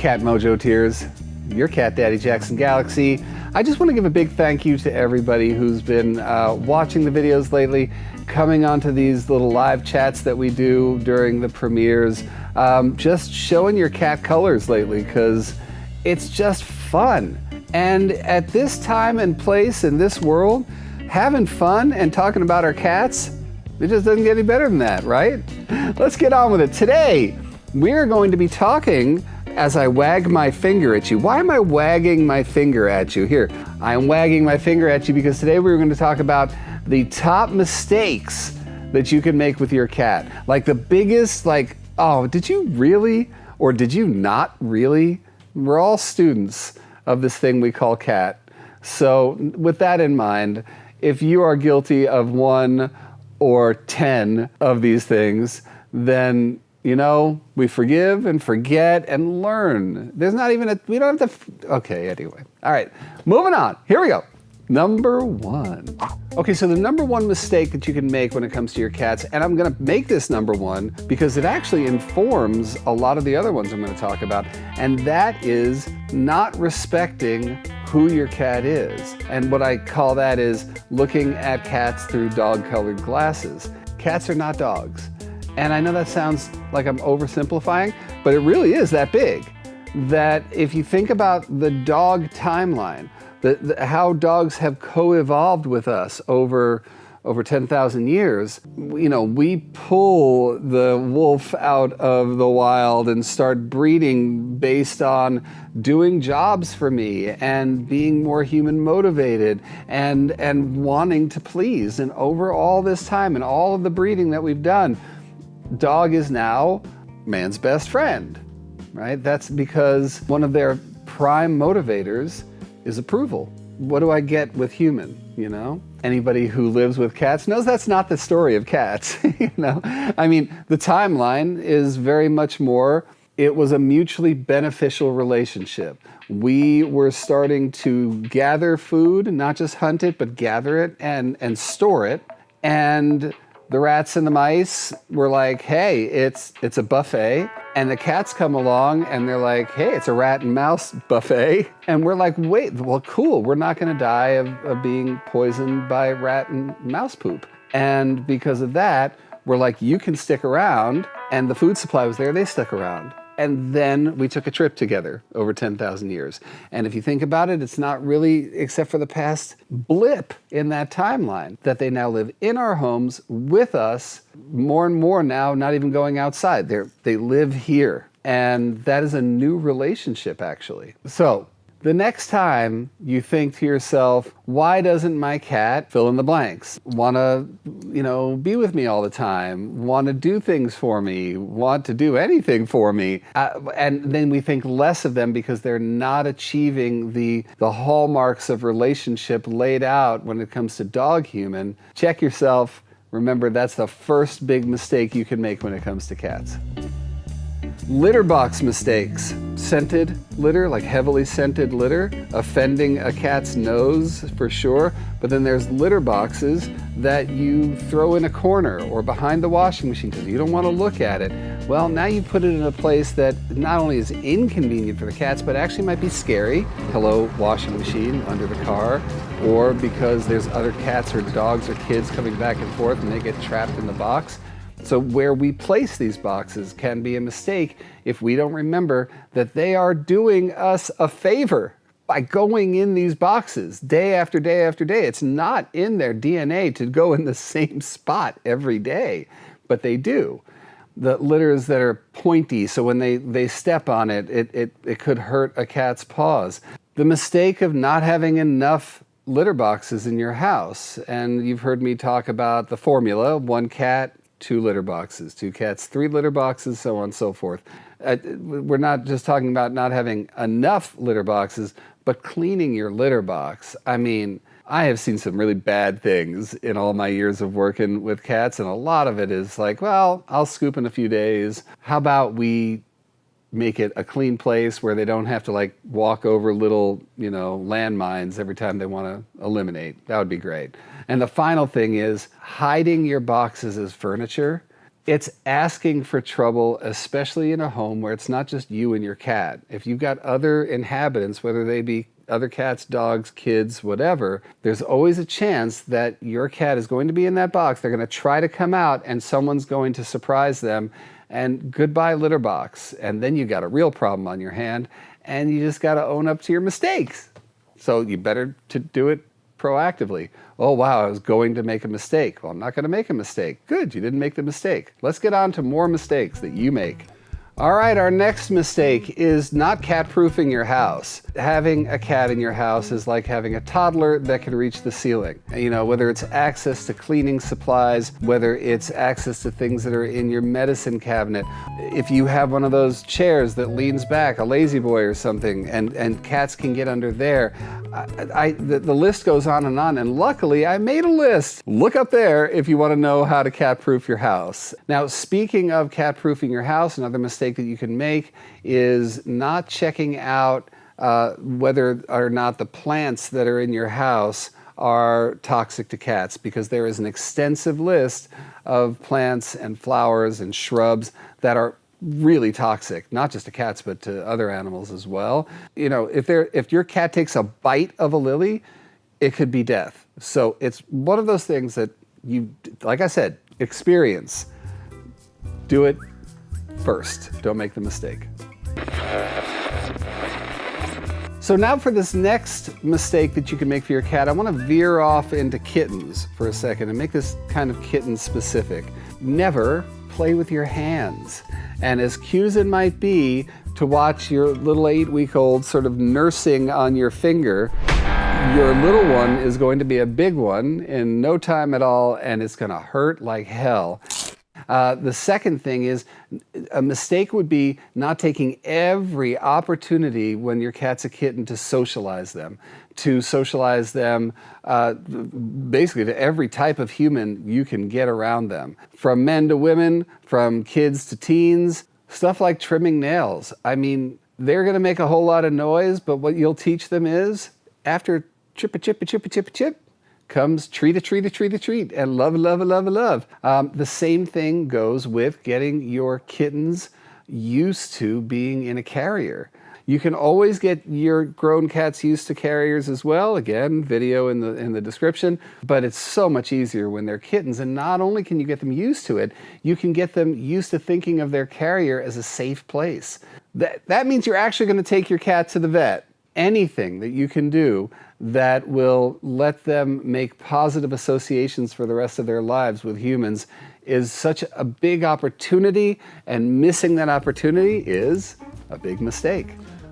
Cat Mojo Tears, your cat daddy Jackson Galaxy. I just want to give a big thank you to everybody who's been watching the videos lately, coming onto these little live chats that we do during the premieres, just showing your cat colors lately, because it's just fun. And at this time and place in this world, having fun and talking about our cats, it just doesn't get any better than that, right? Let's get on with it. Today, we're going to be talking as I wag my finger at you. Why am I wagging my finger at you? Here, I'm wagging my finger at you because today we're going to talk about the top mistakes that you can make with your cat. Like the biggest, like, oh, did you really or did you not really? We're all students of this thing we call cat. So with that in mind, if you are guilty of 1 or 10 of these things, then you know, we forgive and forget and learn. There's not even we don't have to, okay, anyway. All right, moving on, here we go. Number 1. Okay, so the number 1 mistake that you can make when it comes to your cats, and I'm gonna make this number 1 because it actually informs a lot of the other ones I'm gonna talk about, and that is not respecting who your cat is. And what I call that is looking at cats through dog-colored glasses. Cats are not dogs. And I know that sounds like I'm oversimplifying, but it really is that big. That if you think about the dog timeline, how dogs have co-evolved with us over 10,000 years, you know, we pull the wolf out of the wild and start breeding based on doing jobs for me and being more human motivated and wanting to please. And over all this time and all of the breeding that we've done, dog is now man's best friend, right? That's because one of their prime motivators is approval. What do I get with human, you know? Anybody who lives with cats knows that's not the story of cats, you know? I mean, the timeline is very much more, it was a mutually beneficial relationship. We were starting to gather food, not just hunt it, but gather it and store it. And the rats and the mice were like, hey, it's a buffet. And the cats come along and they're like, hey, it's a rat and mouse buffet. And we're like, wait, well, cool. We're not gonna die of being poisoned by rat and mouse poop. And because of that, we're like, you can stick around. And the food supply was there, they stuck around. And then we took a trip together over 10,000 years. And if you think about it, it's not really, except for the past blip in that timeline, that they now live in our homes with us more and more now, not even going outside. They live here. And that is a new relationship, actually. So the next time you think to yourself, why doesn't my cat fill in the blanks? Want to, you know, be with me all the time, want to do things for me, want to do anything for me. And then we think less of them because they're not achieving the hallmarks of relationship laid out when it comes to dog-human. Check yourself. Remember, that's the first big mistake you can make when it comes to cats. Litter box mistakes. Scented litter, like heavily scented litter, offending a cat's nose for sure. But then there's litter boxes that you throw in a corner or behind the washing machine because you don't want to look at it. Well, now you put it in a place that not only is inconvenient for the cats, but actually might be scary. Hello, washing machine under the car. Or because there's other cats or dogs or kids coming back and forth and they get trapped in the box. So where we place these boxes can be a mistake if we don't remember that they are doing us a favor by going in these boxes day after day after day. It's not in their DNA to go in the same spot every day, but they do. The litters that are pointy, so when they step on it, it could hurt a cat's paws. The mistake of not having enough litter boxes in your house. And you've heard me talk about the formula, 1 cat, 2 litter boxes, 2 cats, 3 litter boxes, so on and so forth. We're not just talking about not having enough litter boxes, but cleaning your litter box. I mean, I have seen some really bad things in all my years of working with cats, and a lot of it is like, well, I'll scoop in a few days. How about we make it a clean place where they don't have to like walk over little, you know, landmines every time they want to eliminate? That would be great. And the final thing is hiding your boxes as furniture. It's asking for trouble, especially in a home where it's not just you and your cat. If you've got other inhabitants, whether they be other cats, dogs, kids, whatever, there's always a chance that your cat is going to be in that box. They're going to try to come out and someone's going to surprise them, and goodbye litter box. And then you got a real problem on your hand, and you just got to own up to your mistakes. So you better to do it proactively. Oh, wow, I was going to make a mistake. Well, I'm not going to make a mistake. Good, you didn't make the mistake. Let's get on to more mistakes that you make. All right, our next mistake is not cat-proofing your house. Having a cat in your house is like having a toddler that can reach the ceiling. You know, whether it's access to cleaning supplies, whether it's access to things that are in your medicine cabinet. If you have one of those chairs that leans back, a lazy boy or something, and cats can get under there, the list goes on, and luckily I made a list. Look up there if you want to know how to cat-proof your house. Now, speaking of cat-proofing your house, another mistake that you can make is not checking out whether or not the plants that are in your house are toxic to cats, because there is an extensive list of plants and flowers and shrubs that are really toxic, not just to cats, but to other animals as well. You know, if your cat takes a bite of a lily, it could be death. So it's one of those things that you, like I said, experience. Do it first. Don't make the mistake. So now for this next mistake that you can make for your cat, I want to veer off into kittens for a second and make this kind of kitten specific. Never play with your hands. And as cute as it might be to watch your little 8-week-old sort of nursing on your finger, your little one is going to be a big one in no time at all, and it's going to hurt like hell. The second thing is, a mistake would be not taking every opportunity when your cat's a kitten to socialize them basically to every type of human you can get around them. From men to women, from kids to teens, stuff like trimming nails. I mean, they're going to make a whole lot of noise, but what you'll teach them is, after chip, comes treat, and love. The same thing goes with getting your kittens used to being in a carrier. You can always get your grown cats used to carriers as well. Again, video in the description. But it's so much easier when they're kittens. And not only can you get them used to it, you can get them used to thinking of their carrier as a safe place. That means you're actually going to take your cat to the vet. Anything that you can do that will let them make positive associations for the rest of their lives with humans is such a big opportunity, and missing that opportunity is a big mistake.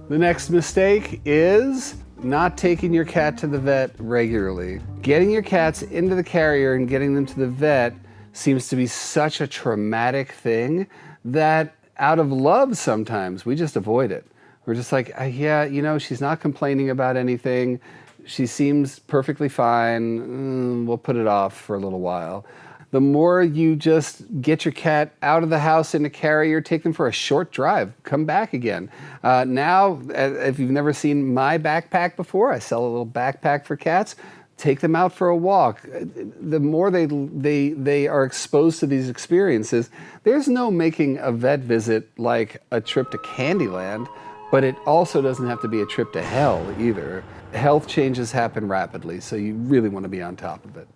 The next mistake is not taking your cat to the vet regularly. Getting your cats into the carrier and getting them to the vet seems to be such a traumatic thing that out of love sometimes we just avoid it. We're just like, yeah, you know, she's not complaining about anything. She seems perfectly fine. We'll put it off for a little while. The more you just get your cat out of the house in a carrier, take them for a short drive, come back again. Now, if you've never seen my backpack before, I sell a little backpack for cats. Take them out for a walk. The more they are exposed to these experiences, there's no making a vet visit like a trip to Candyland, but it also doesn't have to be a trip to hell either. Health changes happen rapidly, so you really want to be on top of it.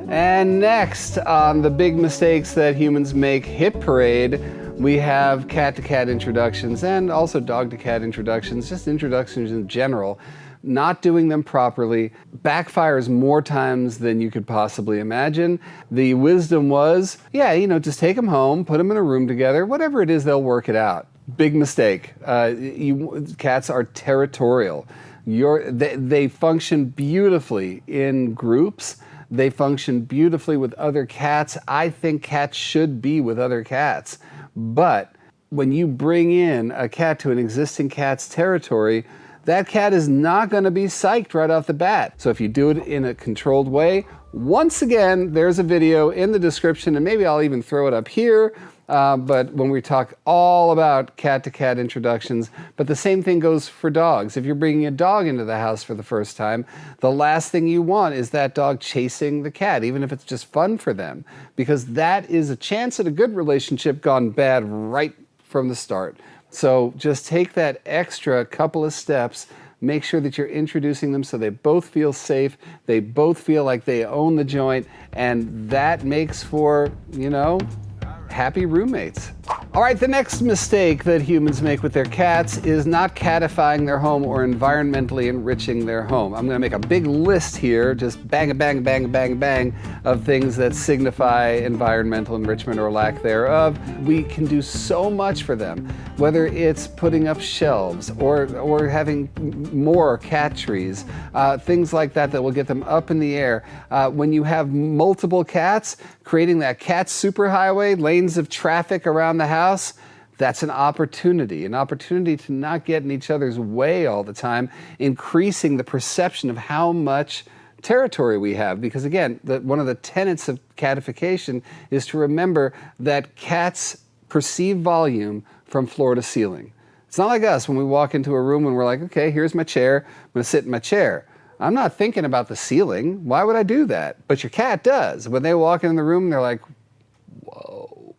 And next on the big mistakes that humans make hit parade, we have cat-to-cat introductions and also dog-to-cat introductions, just introductions in general. Not doing them properly backfires more times than you could possibly imagine. The wisdom was, yeah, you know, just take them home, put them in a room together, whatever it is, they'll work it out. Big mistake. Cats are territorial. They function beautifully in groups. They function beautifully with other cats. I think cats should be with other cats. But when you bring in a cat to an existing cat's territory, that cat is not going to be psyched right off the bat. So if you do it in a controlled way, Once again, there's a video in the description, and maybe I'll even throw it up here. But when we talk all about cat-to-cat introductions, but the same thing goes for dogs. If you're bringing a dog into the house for the first time, the last thing you want is that dog chasing the cat, even if it's just fun for them, because that is a chance at a good relationship gone bad right from the start. So just take that extra couple of steps. Make sure that you're introducing them so they both feel safe, they both feel like they own the joint, and that makes for, you know, happy roommates. All right, the next mistake that humans make with their cats is not catifying their home or environmentally enriching their home. I'm gonna make a big list here, just bang, bang, bang, bang, bang, of things that signify environmental enrichment or lack thereof. We can do so much for them, whether it's putting up shelves or having more cat trees, things like that that will get them up in the air. When you have multiple cats, creating that cat superhighway, lanes of traffic around the house, that's an opportunity to not get in each other's way all the time, increasing the perception of how much territory we have. Because again, one of the tenets of catification is to remember that cats perceive volume from floor to ceiling. It's not like us when we walk into a room and we're like, okay, here's my chair, I'm gonna sit in my chair. I'm not thinking about the ceiling. Why would I do that? But your cat does. When they walk in the room, they're like, whoa.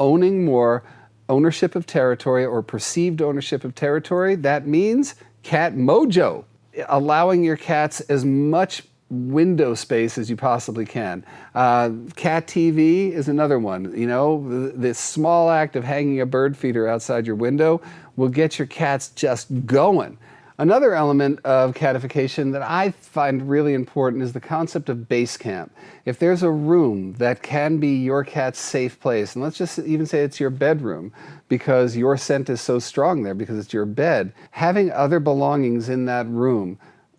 Owning more ownership of territory or perceived ownership of territory, that means cat mojo. Allowing your cats as much window space as you possibly can. Cat TV is another one. You know, the small act of hanging a bird feeder outside your window will get your cats just going. Another element of catification that I find really important is the concept of base camp. If there's a room that can be your cat's safe place, and let's just even say it's your bedroom because your scent is so strong there because it's your bed, having other belongings in that room,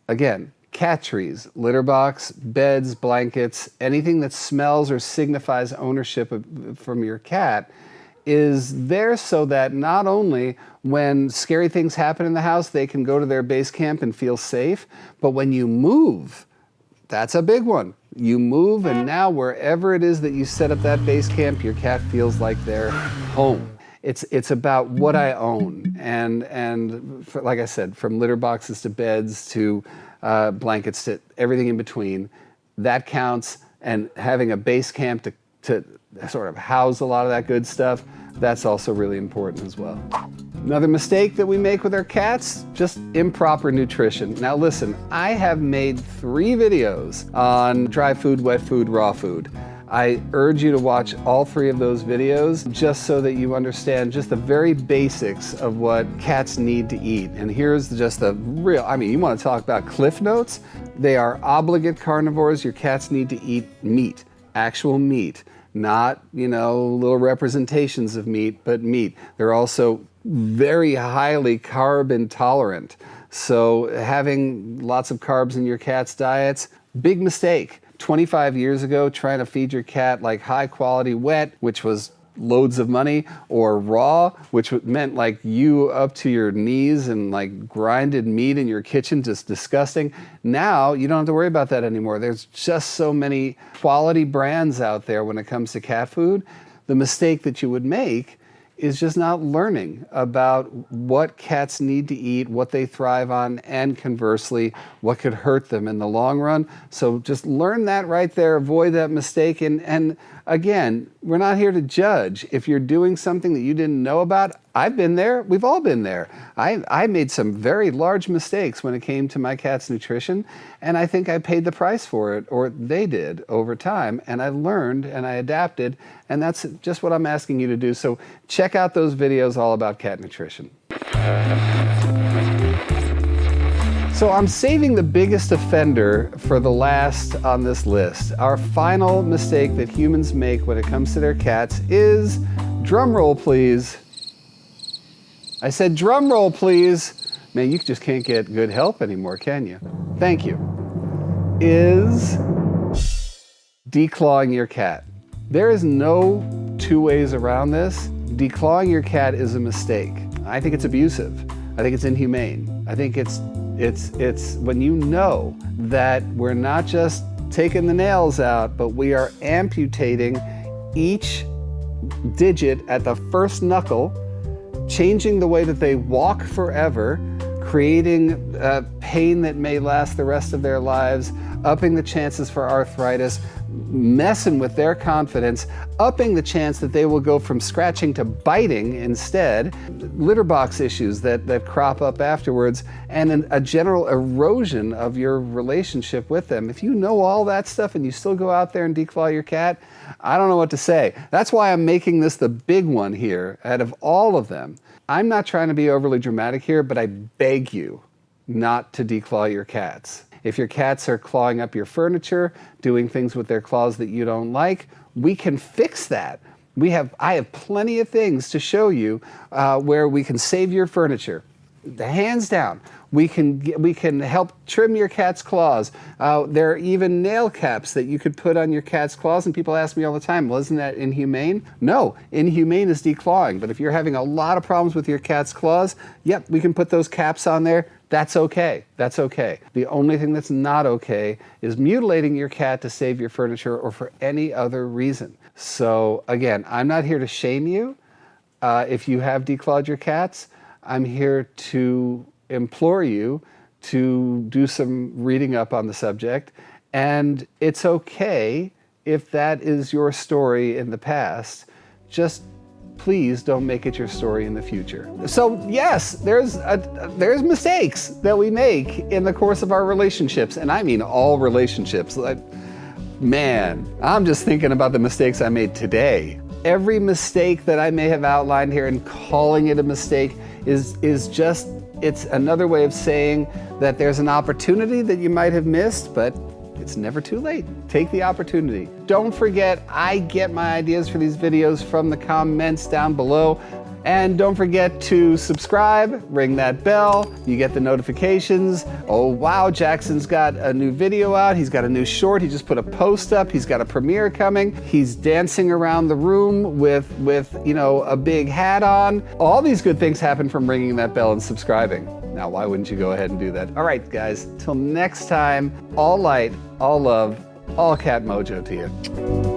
again, cat trees, litter box, beds, blankets, anything that smells or signifies ownership from your cat, is there so that not only when scary things happen in the house, they can go to their base camp and feel safe, but when you move, that's a big one. You move, and now wherever it is that you set up that base camp, your cat feels like they're home. It's about what I own, and like I said, from litter boxes to beds to blankets to everything in between, that counts. And having a base camp to sort of house a lot of that good stuff, that's also really important as well. Another mistake that we make with our cats, just improper nutrition. Now listen, I have made 3 videos on dry food, wet food, raw food. I urge you to watch all 3 of those videos just so that you understand just the very basics of what cats need to eat. And here's just the real, I mean, you want to talk about cliff notes? They are obligate carnivores. Your cats need to eat meat, actual meat. Not, you know, little representations of meat, but meat. They're also very highly carb intolerant. So having lots of carbs in your cat's diets, big mistake. 25 years ago, trying to feed your cat like high quality wet, which was loads of money, or raw, which meant like you up to your knees and like grinded meat in your kitchen, just disgusting. Now you don't have to worry about that anymore. There's just so many quality brands out there when it comes to cat food. The mistake that you would make is just not learning about what cats need to eat, what they thrive on, and conversely, what could hurt them in the long run. So just learn that right there, avoid that mistake. And again, we're not here to judge. If you're doing something that you didn't know about, I've been there, we've all been there. I made some very large mistakes when it came to my cat's nutrition, and I think I paid the price for it, or they did over time, and I learned and I adapted, and that's just what I'm asking you to do. So check out those videos all about cat nutrition. So I'm saving the biggest offender for the last on this list. Our final mistake that humans make when it comes to their cats is, drum roll please. I said drum roll please. Man, you just can't get good help anymore, can you? Thank you. Is declawing your cat. There is no 2 ways around this. Declawing your cat is a mistake. I think it's abusive. I think it's inhumane. I think it's when you know that we're not just taking the nails out, but we are amputating each digit at the first knuckle, changing the way that they walk forever, creating pain that may last the rest of their lives, upping the chances for arthritis, messing with their confidence, upping the chance that they will go from scratching to biting instead, litter box issues that crop up afterwards, and a general erosion of your relationship with them. If you know all that stuff and you still go out there and declaw your cat, I don't know what to say. That's why I'm making this the big one here out of all of them. I'm not trying to be overly dramatic here, but I beg you not to declaw your cats. If your cats are clawing up your furniture, doing things with their claws that you don't like, we can fix that. I have plenty of things to show you where we can save your furniture. Hands down. We can help trim your cat's claws. There are even nail caps that you could put on your cat's claws, and people ask me all the time, well, isn't that inhumane? No, inhumane is declawing, but if you're having a lot of problems with your cat's claws, yep, we can put those caps on there. That's okay. That's okay. The only thing that's not okay is mutilating your cat to save your furniture or for any other reason. So again, I'm not here to shame you if you have declawed your cats. I'm here to implore you to do some reading up on the subject, and it's okay if that is your story in the past. Just please don't make it your story in the future. So yes, there's mistakes that we make in the course of our relationships, and I mean all relationships. Man, I'm just thinking about the mistakes I made today. Every mistake that I may have outlined here and calling it a mistake is just, it's another way of saying that there's an opportunity that you might have missed, but it's never too late. Take the opportunity. Don't forget, I get my ideas for these videos from the comments down below. And don't forget to subscribe, ring that bell, you get the notifications. Oh wow, Jackson's got a new video out, he's got a new short, he just put a post up, he's got a premiere coming, he's dancing around the room with you know, a big hat on. All these good things happen from ringing that bell and subscribing. Now, why wouldn't you go ahead and do that? All right, guys, till next time, all light, all love, all cat mojo to you.